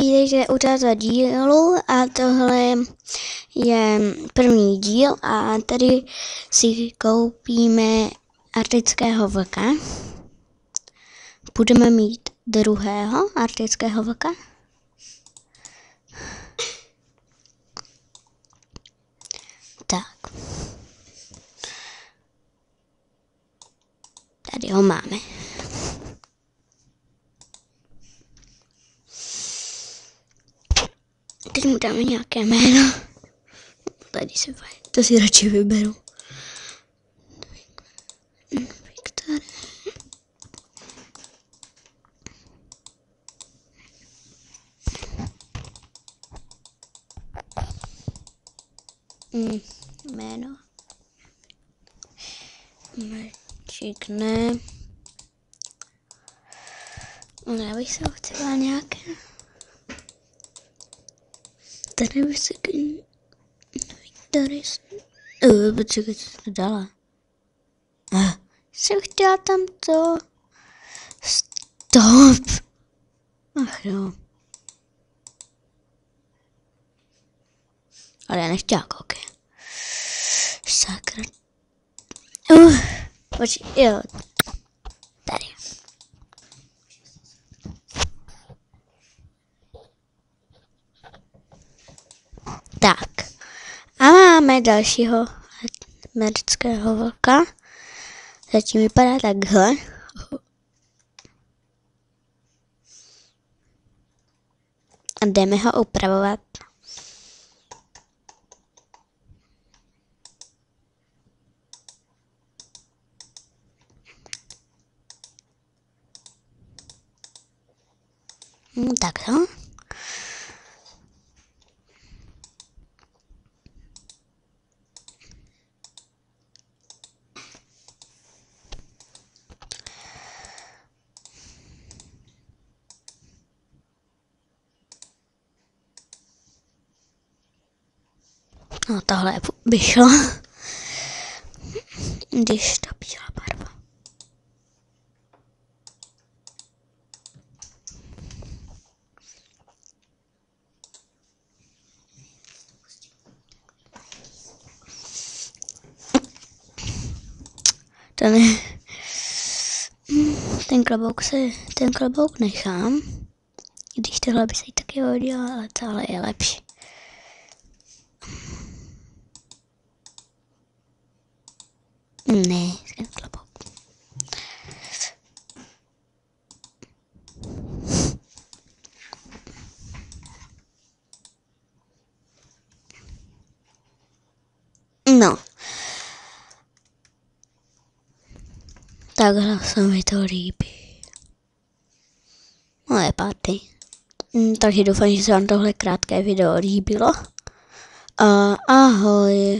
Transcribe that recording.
Vítejte u tohoto dílu a tohle je první díl a tady si koupíme arktického vlka. Budeme mít druhého arktického vlka. Tak. Tady ho máme. Teď mu dáme nějaké jméno. Tady si to si radši vyberu. Viktor. Jméno. Mečík ne. Já bych se chtěla nějaké. Tady bych se Viktoris. Počkej, co to dala? Jsem chtěla tam to. Stop. Ach jo. Ale já nechtěla koukej. Sakra. Počkej, jo. Tady. Tak. A máme dalšího amerického vlka. Zatím vypadá takhle. A jdeme ho upravovat. Takto. No tohle by šlo, když to bílá barva. To ne. Ten klobouk nechám, když tohle by se jí taky hodilo, ale tohle je lepší. Ne, ten klobouk. No. Takhle se mi to líbí. Moje party. Takže doufám, že se vám tohle krátké video líbilo. Ahoj.